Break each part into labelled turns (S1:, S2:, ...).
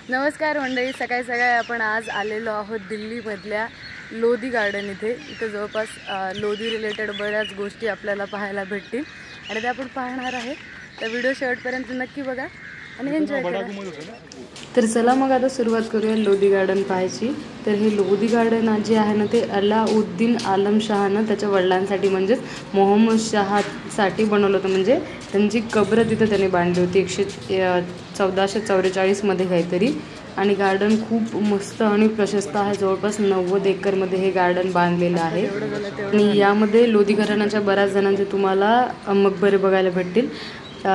S1: नमस्कार मंडळी, सकाळी सकाळी आपण आज आलेलो आहोत दिल्लीमधल्या लोधी गार्डन इथे जवळपास लोधी रिलेटेड बऱ्याच गोष्टी आपल्याला पाहायला भेटतील आणि ते आपण पाहणार आहे. तर व्हिडिओ शेवटपर्यंत नक्की बघा आणि एन्जॉय करा. तर चला मग आता सुरुवात करूया लोधी गार्डन पाहायची. तर हे लोधी गार्डन जे आहे ना ते अलाउद्दीन आलम शहानं त्याच्या वडिलांसाठी म्हणजेच मोहम्मद शहासाठी बनवलं होतं. म्हणजे त्यांची कब्र तिथं त्याने बांधली होती 1444 मध्ये काहीतरी. आणि गार्डन खूप मस्त आणि प्रशस्त आहे. जवळपास 90 एकरमध्ये हे गार्डन बांधलेलं आहे. आणि यामध्ये लोधी घराण्याच्या बऱ्याच जणांचे तुम्हाला मकबरे बघायला भेटतील.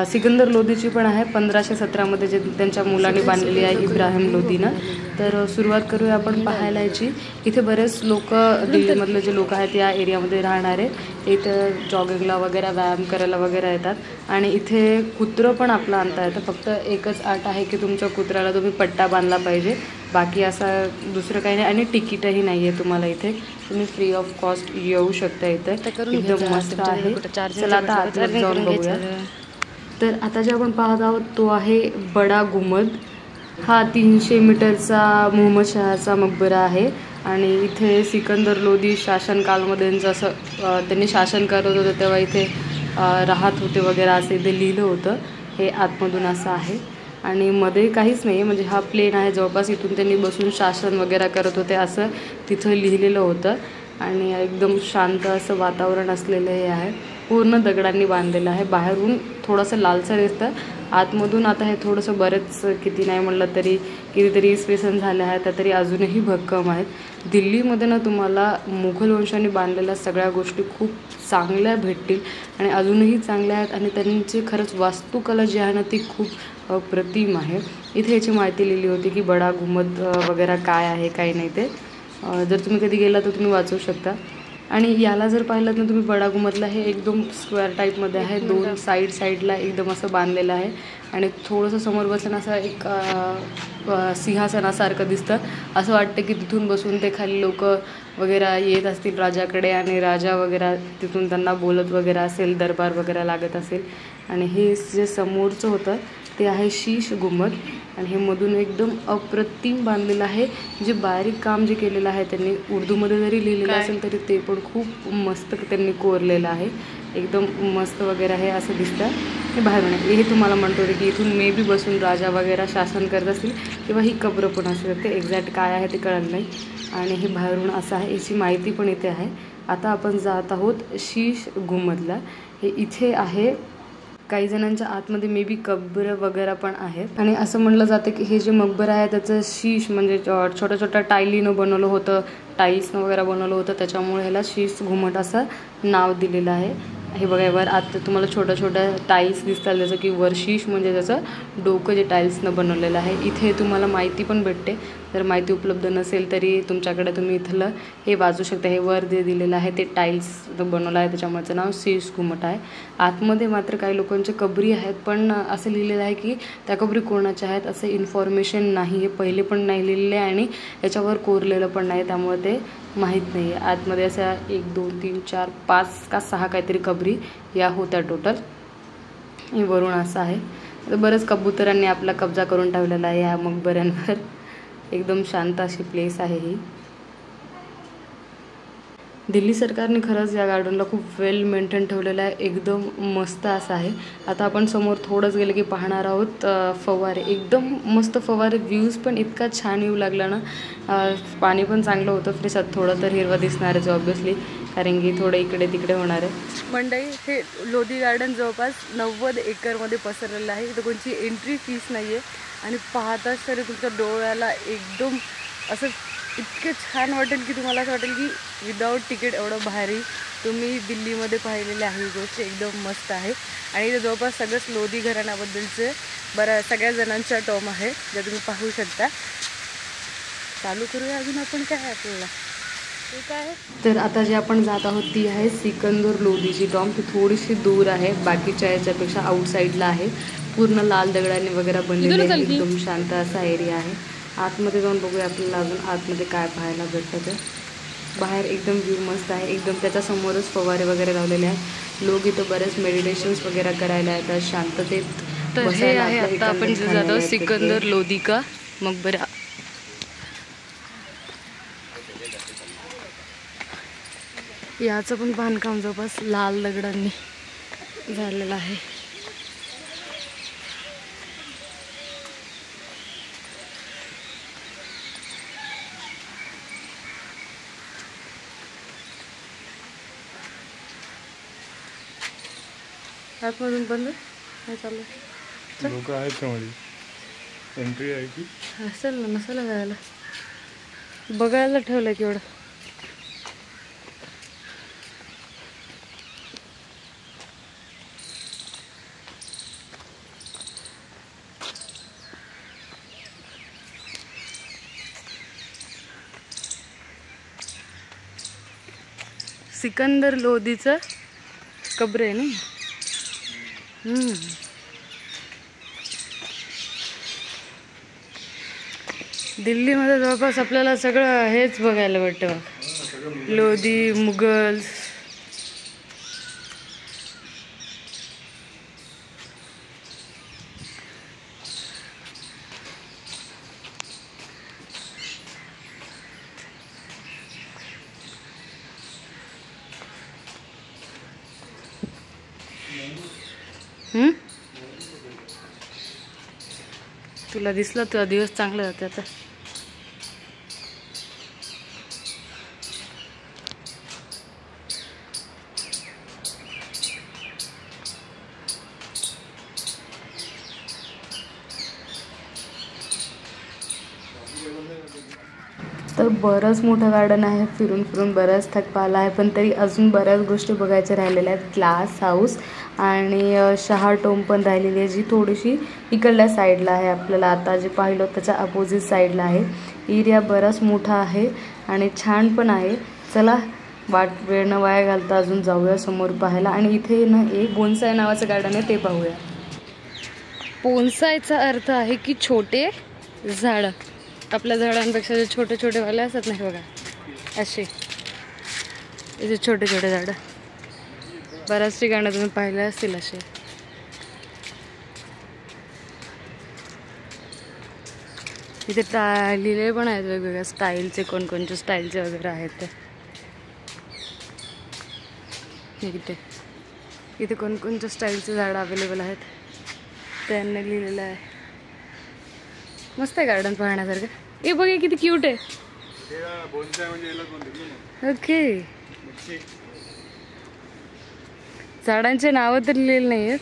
S1: सिकंदर लोधीची पण आहे 1517 मध्ये जे त्यांच्या मुलांनी बांधलेली आहे इब्राहिम लोधीनं. तर सुरुवात करूया आपण पाहायला याची. इथे बरेच लोक दिल्लीमधले जे लोक आहेत या एरियामध्ये राहणारे इथं जॉगिंगला वगैरे व्यायाम करायला वगैरे येतात. आणि इथे कुत्रं पण आपलं आणता येतं. फक्त एकच अट आहे की तुमच्या कुत्र्याला तुम्ही पट्टा बांधला पाहिजे, बाकी असं दुसरं काही नाही. आणि तिकीटही नाही आहे तुम्हाला. इथे तुम्ही फ्री ऑफ कॉस्ट येऊ शकता. इथे एकदम मस्त आहे. चला आता आत जाऊन बघूया. तर आता जे आपण पाहत आहोत तो आहे बडा गुंबद. हा 300 मीटरचा मोहम्मद शहाचा मकबरा आहे. आणि इथे सिकंदर लोधी शासनकालमध्ये जसं त्यांनी शासन करत होतं तेव्हा इथे राहत होते वगैरे असे इथे लिहिलं होतं. हे आतमधून असं आहे आणि मध्ये काहीच नाही. म्हणजे हा प्लेन आहे जवळपास. इथून त्यांनी बसून शासन वगैरे करत होते असं तिथं लिहिलेलं होतं. आणि एकदम शांत असं वातावरण असलेलं हे आहे. पूर्ण दगडांनी बांधलेलं आहे. बाहेरून थोडंसं लालसर दिसतं, आतमधून आता हे थोडंसं बरेच किती नाही म्हणलं तरी कितीतरी इसवी सन झाले आहेत तर तरी अजूनही भक्कम आहेत. दिल्लीमध्ये ना तुम्हाला मुघल वंशाने बांधलेल्या सगळ्या गोष्टी खूप चांगल्या भेटतील आणि अजूनही चांगल्या आहेत. आणि त्यांची खरंच वास्तुकला जी आहे ना ती खूप अप्रतिम आहे. इथे याची माहिती लिहिली होती की बडा गुंबद वगैरे काय आहे काय नाही ते. जर तुम्ही कधी गेला तर तुम्ही वाचू शकता. आणि याला जर पाहिलं तर तुम्ही बडा गुंबदला हे एकदम स्क्वेअर टाईपमध्ये आहे. दोन साईडला एकदम असं बांधलेलं आहे. आणि थोडंसं समोर बसून असं एक सिंहासनासारखं दिसतं. असं वाटतं की तिथून बसून ते खाली लोक वगैरे येत असतील राजाकडे आणि राजा वगैरे तिथून त्यांना बोलत वगैरे असेल, दरबार वगैरे लागत असेल. आणि हे जे समोरचं होतं ते आहे शीश गुंबद. आणि हे मधून एकदम अप्रतिम बांधलेलं आहे. जे बारीक काम जे केलेलं आहे त्यांनी उर्दूमध्ये जरी लिहिलेलं असेल तरी ते पण खूप मस्त त्यांनी कोरलेलं आहे. एकदम मस्त वगैरे आहे असं दिसतं. हे बाहेरून आहे. हे तुम्हाला म्हणतो की इथून मे बी बसून राजा वगैरे शासन करत असतील किंवा ही कब्र पण असू शकते. एक्झॅक्ट काय आहे ते कळलं नाही. आणि हे बाहेरून असं आहे. याची माहिती पण इथे आहे. आता आपण जात आहोत शीश गुंबदला. हे इथे आहे. काही जणांच्या आतमध्ये मे बी कब्र वगैरे पण आहेत. आणि असं म्हणलं जातं की हे जे मकबरं आहे त्याचं शीश म्हणजे छोट्या छोट्या टाईलीनं बनवलं होतं, टाईल्सनं वगैरे बनवलं होतं, त्याच्यामुळे ह्याला शीश घुमट असं नाव दिलेलं आहे. हे बघा वर आता तुम्हाला छोट्या छोट्या टाईल्स दिसतात जसं की वर शीश म्हणजे त्याचं डोकं जे टाईल्सनं बनवलेलं आहे. इथे तुम्हाला माहिती पण भेटते. जर माहिती उपलब्ध नसेल तरी तुमच्याकडे तुम्ही इथलं हे वाचू शकता. हे वर जे दिलेलं आहे ते टाईल्स बनवलं आहे त्याच्यामुळेचं नाव शीश घुमट आहे. आतमध्ये मात्र काही लोकांच्या कबरी आहेत पण असं लिहिलेलं आहे की त्या कबरी कोणाच्या आहेत असं इन्फॉर्मेशन नाही. हे पहिले पण नाही लिहिलेलं आहे आणि याच्यावर कोरलेलं पण नाही, त्यामुळे ते माहीत नाही आहे. आतमध्ये अशा 1 2 3 4 5 का 6 काहीतरी कबरी या होत्या टोटल. हे वरून असं आहे. तर बरंच कबुतरांनी आपला कब्जा करून ठेवलेला आहे या मकबऱ्यांवर. एकदम शांत अशी प्लेस आहे ही. दिल्ली सरकारने खरंच या गार्डनला खूप वेल मेंटेन ठेवलेलं आहे. एकदम मस्त असं आहे. आता आपण समोर थोडंच गेलं की पाहणार आहोत फवारे. एकदम मस्त फवारे. व्ह्यूज पण इतका छान येऊ लागला ना. पाणी पण चांगलं होतं फ्रेशात. थोडं तर हिरवा दिसणारच ऑब्व्हियसली कारण की थोडं इकडे तिकडे होणार आहे. मंडई हे लोधी गार्डन जवळपास 90 एकरमध्ये पसरलेलं आहे. इथं कोणची एंट्री फीस नाही आहे. आणि पाहताच तरी तुमच्या डोळ्याला एकदम असं इतकं छान वाटेल की तुम्हाला असं वाटेल की विदाऊट तिकीट एवढं भारी तुम्ही दिल्लीमध्ये पाहिलेली आहे. ही गोष्ट एकदम मस्त आहे. आणि इथे जवळपास सगळंच लोधी घराण्याबद्दलचे सगळ्या जणांच्या टॉम आहे ज्या तुम्ही पाहू शकता. चालू करूया अजून आपण काय आहे आपल्याला काय. तर आता जे आपण जात आहोत ती आहे सिकंदर लोधीची टॉम. ती थोडीशी दूर आहे, बाकीच्या याच्यापेक्षा आउटसाईडला आहे. पूर्ण लाल दगडांनी वगैरे बनलेली आहे. एकदम शांत असा एरिया आहे. आतमध्ये जाऊन बघूया आपल्याला अजून आतमध्ये काय पाहायला भेटतं ते. बाहेर एकदम व्ह्यू मस्त आहे. एकदम त्याच्यासमोरच फवारे वगैरे लावलेले आहेत. लोक इथं बरेच मेडिटेशन्स वगैरे करायला येतात शांततेत. तर हे आहे आता आपण जे जातो सिकंदर लोधी का मकबरा. याचं पण बांधकाम जवळपास लाल दगडांनी झालेलं आहे. आतमधून बंद काय चालू
S2: लोक आहेत का मध्ये? एंट्री आहे की
S1: असेल ना, नसेल जायला. बघायला ठेवलं की एवढं. सिकंदर लोधीचं कब्र आहे ना. दिल्लीमध्ये जवळपास आपल्याला सगळं हेच बघायला भेटतं बघ. लोधी, मुघल्स. तुला दिसला तुझा दिवस चांगला जाते आता. तर बरंच मोठं गार्डन आहे. फिरून फिरून बराच थकवा आला आहे, पण तरी अजून बऱ्याच गोष्टी बघायच्या राहिलेल्या आहेत. ग्लास हाऊस आणि शहा टोम पण राहिलेली आहे, जी थोडीशी इकडल्या साईडला आहे. आपल्याला आता जे पाहिलं त्याच्या अपोजिट साईडला आहे. एरिया बराच मोठा आहे आणि छान पण आहे. चला वेळ न वाया घालता अजून जाऊया समोर पाहायला. आणि इथे ना एक बोन्साय नावाचं गार्डन आहे, ते पाहूया. बोन्सायचा अर्थ आहे की छोटे झाडं. आपल्या झाडांपेक्षा जे छोटे छोटे वाले असतात नाही बघा, असे इथे छोटे छोटे झाडं बऱ्याच ठिकाणी तुम्ही पाहिले असतील असे. इथे लिहिले पण आहेत वेगवेगळ्या स्टाईलचे, कोणकोणच्या स्टाईलचे वगैरे आहेत ते. इथे कोणकोणच्या स्टाईलचे झाडं अवेलेबल आहेत त्यांनी लिहिलेलं आहे. मस्त आहे गार्डन पाहण्यासारखं. हे बघ किती क्यूट आहे. ओके, झाडांचे नावं तर लिहिलेले नाही आहेत.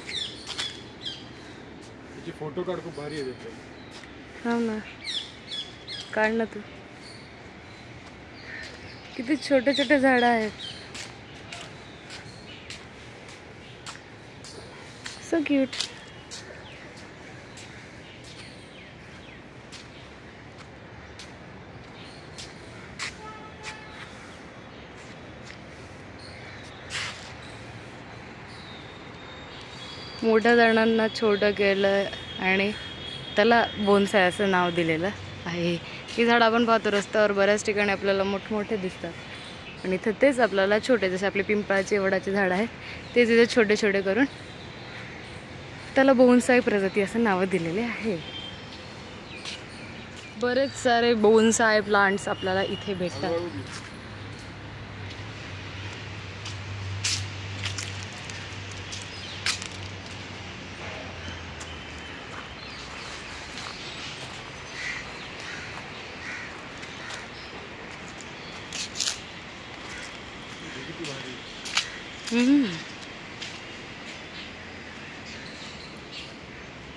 S2: फोटो काढ, खूप भारी आहे.
S1: हा ना, काढ ना तू. किती छोटे छोटे झाडं आहेत. So cute. मोठ्या झाडांना छोटं केलं आणि त्याला बोन्साय असं नाव दिलेलं आहे. ही झाड आपण पाहतो रस्त्यावर बऱ्याच ठिकाणी आपल्याला मोठमोठे दिसतात, आणि इथं तेच आपल्याला छोटे, जसे आपले पिंपळाचे वडाचे झाड आहेत तेच इथे छोटे छोटे करून त्याला बोन्साय प्रजाती असं नाव दिलेले आहे. बरेच सारे बोन्साय प्लांट्स आपल्याला इथे भेटतात.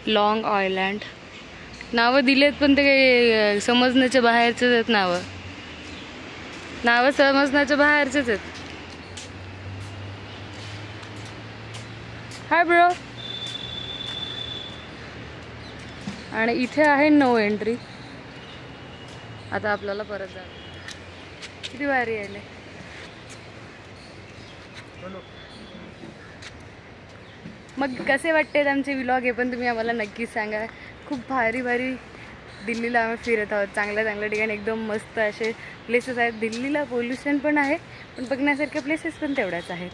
S1: लॉंग आयलँड नावं दिलेत, पण ते काही समजण्याच्या बाहेरचेच आहेत. नावं समजण्याच्या बाहेरचेच आहेत. Hi bro. आणि इथे आहे नो एंट्री. आता आपल्याला परत जा. किती भारी आहे. मग कसे वाटते आमचे व्लॉग हे पण तुम्ही आम्हाला नक्कीच सांगा. खूप भारी भारी दिल्लीला आम्ही फिरत आहोत. चांगल्या चांगल्या ठिकाणी एकदम मस्त असे प्लेसेस आहेत. दिल्लीला पोल्युशन पण आहे, पण बघण्यासारखे प्लेसेस पण तेवढ्याच आहेत.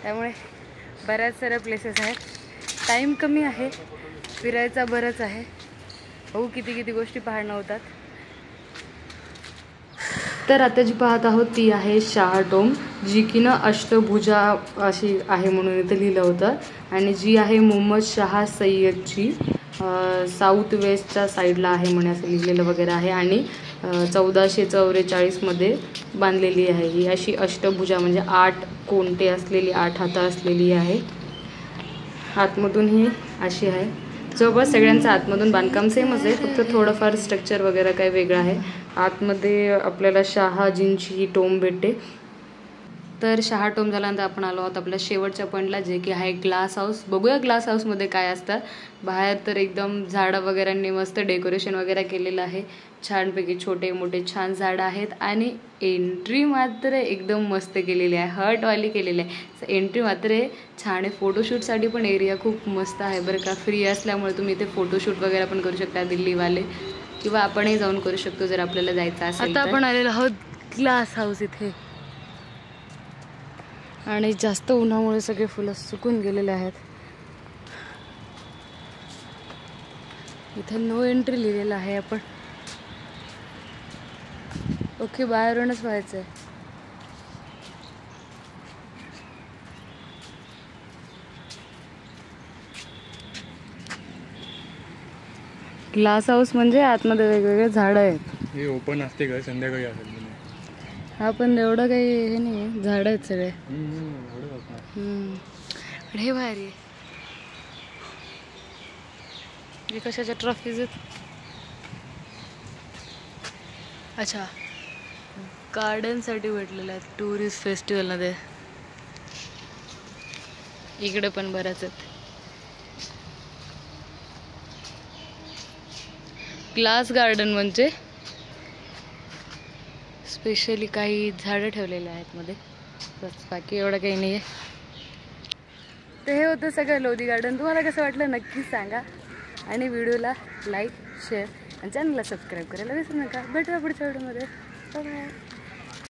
S1: त्यामुळे बऱ्याच साऱ्या प्लेसेस आहेत. टाईम कमी आहे, फिरायचा बरंच आहे. हो किती गोष्टी पाहणं होतात. तर आता जी पाहत आहोत ती आहे शाह टोम, जी की ना अष्टभुजा अशी आहे म्हणून इथे लिहिलं होतं. आणि जी आहे मोहम्मद शाह सय्यदची, साऊथ वेस्टच्या साईडला आहे म्हणे असं लिहिलेलं वगैरे आहे. आणि 1444 बांधलेली आहे. ही अशी अष्टभुजा म्हणजे 8 कोणते असलेली, 8 हाता असलेली आहे. आतमधून ही अशी आहे. जवळपास सगळ्यांचं आतमधून बांधकाम सेमच आहे, फक्त थोडंफार स्ट्रक्चर वगैरे काही वेगळं आहे. आतमध्ये आपल्याला शहाजींची ही टोम भेटते. तर शहा टोम झाल्यानंतर आपण आलो आहोत आपल्या शेवटच्या पॉईंटला, जे की आहे ग्लास हाऊस. बघूया ग्लास हाऊसमध्ये काय असतं. बाहेर तर एकदम झाडं वगैरेंनी मस्त डेकोरेशन वगैरे केलेलं आहे. छानपैकी छोटे मोठे छान झाडं आहेत. आणि एंट्री मात्र एकदम मस्त केलेली आहे, हर्टवाली केलेली आहे. एंट्री मात्र छान आहे. फोटोशूटसाठी पण एरिया खूप मस्त आहे बरं का. फ्री असल्यामुळे तुम्ही इथे फोटोशूट वगैरे पण करू शकता दिल्लीवाले, किंवा आपणही जाऊन करू शकतो जर आपल्याला जायचं असेल. आता आपण आलेलो आहोत ग्लास हाऊस इथे. आणि जास्त उन्हामुळे सगळे फुलं सुकून गेलेले आहेत. इथे नो एंट्री लिहिलेलं आहे. आपण ओके बाहेरूनच व्हायचं आहे. ग्लास हाऊस म्हणजे आतमध्ये वेगवेगळे झाडं आहेत.
S2: हे ओपन असते का संध्याकाळी असेल?
S1: हा पण एवढं काही हे नाही, झाडं आहेत सगळे. पण हे बाहेर आहे. हे कशाच्या ट्रॉफीज आहेत? अच्छा, गार्डनसाठी भेटलेलं आहे टुरिस्ट फेस्टिवलमध्ये. इकडे पण बऱ्याच आहेत. ग्लास गार्डन म्हणजे स्पेशली काही झाडं ठेवलेले आहेत मध्ये, बस बाकी एवढं काही नाही आहे. तर हे होतं सगळं लोधी गार्डन. तुम्हाला कसं वाटलं नक्कीच सांगा. आणि व्हिडिओला लाईक, शेअर आणि चॅनलला सबस्क्राईब करायला विसरू नका. भेटूया पुढच्या व्हिडिओमध्ये. बाय.